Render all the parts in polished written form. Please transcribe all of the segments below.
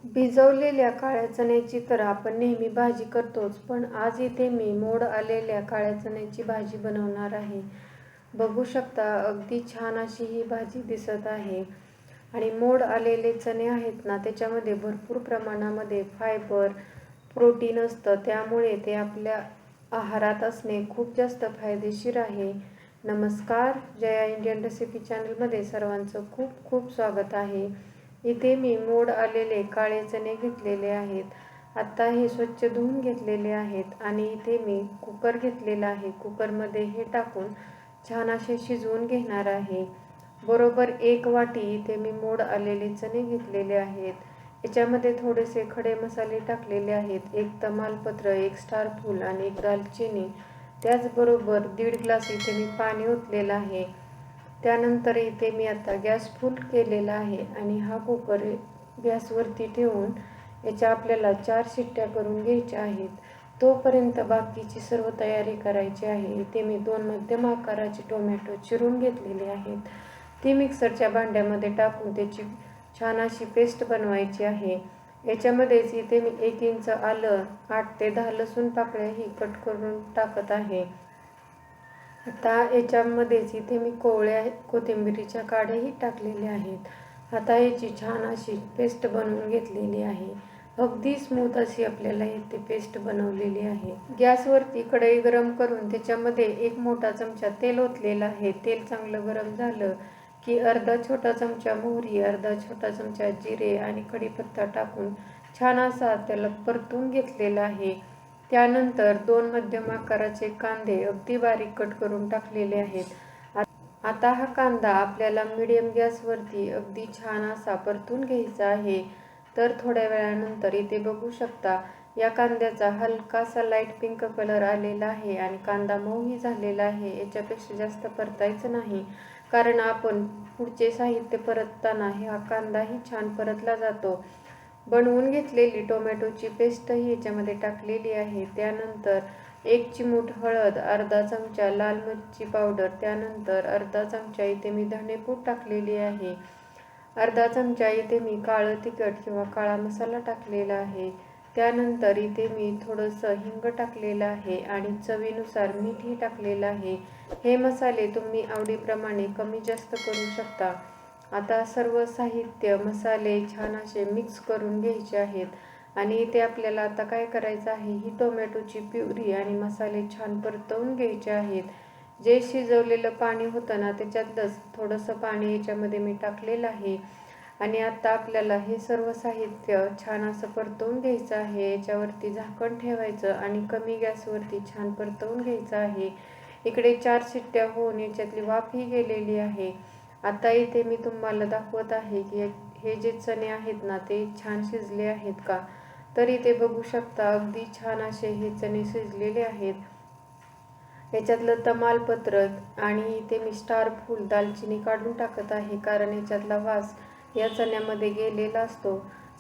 भिजवलेल्या काळ्या चण्याची तर आपण नेहमी भाजी करतोच, पण आज इथे मी मोड आलेल्या काळ्या चण्याची भाजी बनवणार आहे. बघू शकता अगदी छान अशी ही भाजी दिसत आहे. आणि मोड आलेले चणे आहेत ना, त्याच्यामध्ये भरपूर प्रमाणामध्ये फायबर, प्रोटीन असतं, त्यामुळे ते आपल्या आहारात असणे खूप जास्त फायदेशीर आहे. नमस्कार, जया इंडियन रेसिपी चॅनलमध्ये सर्वांचं खूप खूप स्वागत आहे. इथे मी मोड आलेले काळे चणे घेतलेले आहेत. आता हे स्वच्छ धुवून घेतलेले आहेत आणि इथे मी कुकर घेतलेला आहे. कुकरमध्ये हे टाकून छान असे शिजवून घेणार आहे. बरोबर 1 वाटी इथे मी मोड आलेले चणे घेतलेले आहेत. याच्यामध्ये थोडेसे खडे मसाले टाकलेले आहेत. 1 तमालपत्र, 1 स्टार फूल आणि 1 दालचिनी. त्याचबरोबर 1.5 ग्लास इथे मी पाणी ओतलेलं आहे. त्यानंतर इथे मी आता गॅस फुल केलेला आहे आणि हा कुकर गॅसवरती ठेवून याच्या आपल्याला 4 शिट्ट्या करून घ्यायच्या आहेत. तोपर्यंत बाकीची सर्व तयारी करायची आहे. इथे मी 2 मध्यम आकाराचे टोमॅटो चिरून घेतलेले आहेत. ती मिक्सरच्या भांड्यामध्ये टाकून त्याची छान अशी पेस्ट बनवायची आहे. याच्यामध्येच इथे मी 1 इंच आलं, 8 ते 10 लसूण पाकळ्याही कट करून टाकत आहे. आता याच्यामध्येच इथे मी कोवळ्या कोथिंबीरीच्या काड्याही टाकलेल्या आहेत. आता याची छान अशी पेस्ट बनवून घेतलेली आहे. अगदी स्मूथ अशी आपल्याला इथे पेस्ट बनवलेली आहे. गॅसवरती कढई गरम करून त्याच्यामध्ये 1 मोठा चमचा तेल ओतलेलं आहे. तेल चांगलं गरम झालं की अर्धा छोटा चमचा मोहरी, अर्धा छोटा चमचा जिरे आणि कढीपत्ता टाकून छान असा त्याला परतून घेतलेला आहे. त्यानंतर 2 मध्यम आकाराचे कांदे अगदी बारीक कट करून टाकलेले आहेत. आता हा कांदा आपल्याला मीडियम गॅसवरती अगदी छान असा परतून घ्यायचा आहे. तर थोड्या वेळानंतर इथे बघू शकता या कांद्याचा हलकासा लाईट पिंक कलर आलेला आहे आणि कांदा मऊही झालेला आहे. याच्यापेक्षा जास्त परतायचं नाही, कारण आपण पुढचे साहित्य परतताना हा कांदाही छान परतला जातो. बनवून घेतलेली टोमॅटोची पेस्टही याच्यामध्ये टाकलेली आहे. त्यानंतर 1 चिमूट हळद, अर्धा चमचा लाल मिरची पावडर, त्यानंतर अर्धा चमचा इथे मी धणेपूड टाकलेली आहे. अर्धा चमचा इथे मी काळं तिखट किंवा काळा मसाला टाकलेला आहे. त्यानंतर इथे मी थोडंसं हिंग टाकलेलं आहे आणि चवीनुसार मीठही टाकलेलं आहे. हे मसाले तुम्ही आवडीप्रमाणे कमी जास्त करू शकता. आता सर्व साहित्य मसाले छान असे मिक्स करून घ्यायचे आहेत आणि इथे आपल्याला आता काय करायचं आहे, ही टोमॅटोची प्युरी आणि मसाले छान परतवून घ्यायचे आहेत. जे शिजवलेलं पाणी होतं ना, त्याच्यातलंच थोडंसं पाणी याच्यामध्ये मी टाकलेलं आहे आणि आता आपल्याला हे सर्व साहित्य छान असं परतवून घ्यायचं आहे. याच्यावरती झाकण ठेवायचं आणि कमी गॅसवरती छान परतवून घ्यायचं आहे. इकडे 4 शिट्ट्या होऊन याच्यातली वाफही गेलेली आहे. आता इथे मी तुम्हाला दाखवत आहे की हे जे चणे आहेत ना, ते छान शिजले आहेत का. तर इथे बघू शकता अगदी छान असे हे चणे शिजलेले आहेत. याच्यातलं तमालपत्र आणि इथे मी स्टार फूल, दालचिनी काढून टाकत आहे, कारण याच्यातला वास या चण्यामध्ये गेलेला असतो.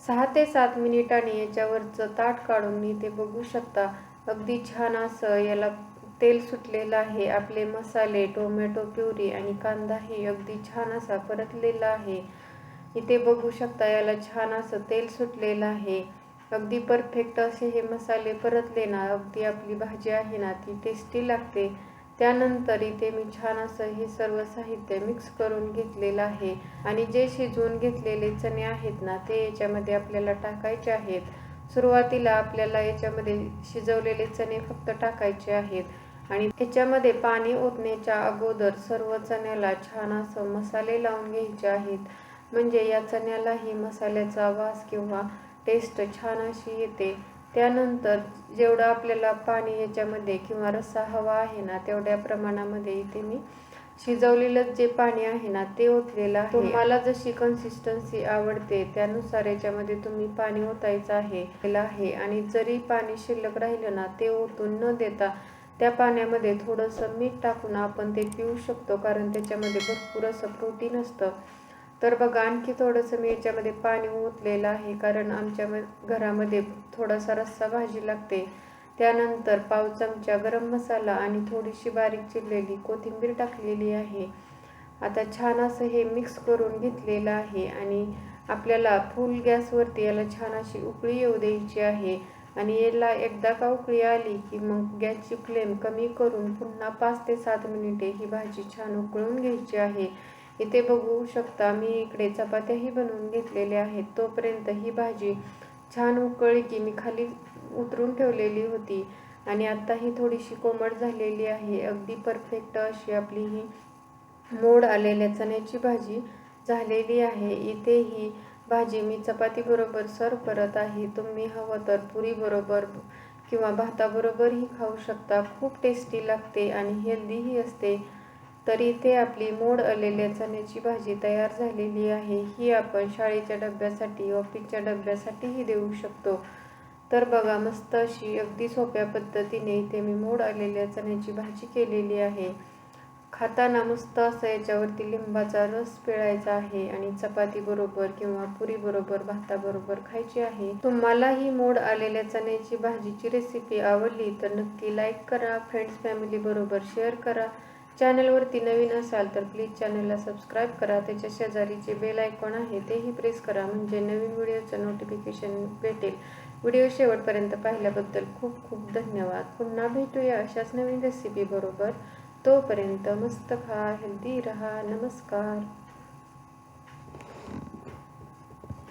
6 ते 7 मिनिटांनी याच्यावरचं ताट काढून इथे बघू शकता अगदी छान असं याला तेल सुटलेलं आहे. आपले मसाले, टोमॅटो प्युरी आणि कांदाही अगदी छान असा परतलेला आहे. इथे बघू शकता याला छान असं तेल सुटलेलं आहे. अगदी परफेक्ट असे हे मसाले परतले ना, अगदी आपली भाजी आहे ना ती टेस्टी लागते. त्यानंतर इथे मी छान असं हे सर्व साहित्य मिक्स करून घेतलेलं आहे आणि जे शिजवून घेतलेले चणे आहेत ना, ते याच्यामध्ये आपल्याला टाकायचे आहेत. सुरुवातीला आपल्याला याच्यामध्ये शिजवलेले चणे फक्त टाकायचे आहेत आणि त्याच्यामध्ये पाणी ओतण्याच्या अगोदर सर्व चण्याला छान असं मसाले लावून घ्यायचे आहेत. म्हणजे या चण्यालाही मसाल्याचा वास किंवा टेस्ट छान अशी येते. त्यानंतर जेवढं आपल्याला पाणी याच्यामध्ये किंवा रस्सा हवा आहे ना, तेवढ्या प्रमाणामध्ये इथे मी शिजवलेलं जे पाणी आहे ना, ते ओतलेलं आहे. तुम्हाला जशी कन्सिस्टन्सी आवडते त्यानुसार याच्यामध्ये तुम्ही पाणी ओतायचं आहे आणि जरी पाणी शिल्लक राहिलं ना, ते ओतून न देता त्या पाण्यामध्ये थोडंसं मीठ टाकून आपण ते पिऊ शकतो, कारण त्याच्यामध्ये भरपूर असं प्रोटीन असतं. तर बघा, आणखी थोडंसं मी याच्यामध्ये पाणी ओतलेलं आहे, कारण आमच्या घरामध्ये थोडासा रस्सा भाजी लागते. त्यानंतर पाव चमचा गरम मसाला आणि थोडीशी बारीक चिरलेली कोथिंबीर टाकलेली आहे. आता छान असं हे मिक्स करून घेतलेलं आहे आणि आपल्याला फुल गॅसवरती याला छान अशी उकळी येऊ द्यायची आहे आणि याला एकदा का उकळी आली की मग गॅसची फ्लेम कमी करून पुन्हा 5 ते 7 मिनिटे ही भाजी छान उकळून घ्यायची आहे. इथे बघू शकता मी इकडे चपात्याही बनवून घेतलेल्या आहेत. तोपर्यंत ही भाजी छान उकळली की मी खाली उतरून ठेवलेली होती आणि आता ही थोडीशी कोमट झालेली आहे. अगदी परफेक्ट अशी आपली ही मोड आलेल्या चण्याची भाजी झालेली आहे. इथे ही भाजी मी चपाती बरोबर सर्व करत आहे. तुम्ही हवं तर पुरी बरोबर किंवा भाताबरोबरही खाऊ शकता. खूप टेस्टी लागते आणि हेल्दीही असते. तर इथे आपली मोड आलेल्या चण्याची भाजी तयार झालेली आहे. ही आपण शाळेच्या डब्यासाठी, ऑफिसच्या डब्यासाठीही देऊ शकतो. तर बघा मस्त अशी अगदी सोप्या पद्धतीने इथे मी मोड आलेल्या चण्याची भाजी केलेली आहे. खाताना मस्त असं याच्यावरती लिंबाचा रस पिळायचा आहे आणि चपाती बरोबर किंवा पुरी बरोबर भाताबरोबर खायची आहे. तुम्हाला ही मोड आलेल्या चण्याची भाजीची रेसिपी आवडली तर नक्की लाईक करा, फ्रेंड्स फॅमिली बरोबर शेअर करा. चॅनलवरती नवीन असाल तर प्लीज चॅनलला सबस्क्राईब करा. त्याच्या शेजारीचे बेल आयकॉन आहे तेही प्रेस करा म्हणजे नवीन व्हिडिओचं नोटिफिकेशन भेटेल. व्हिडिओ शेवटपर्यंत पाहिल्याबद्दल खूप खूप धन्यवाद. पुन्हा भेटूया अशाच नवीन रेसिपी बरोबर. तोपर्यंत मस्त खा, हेल्दी रहा. नमस्कार.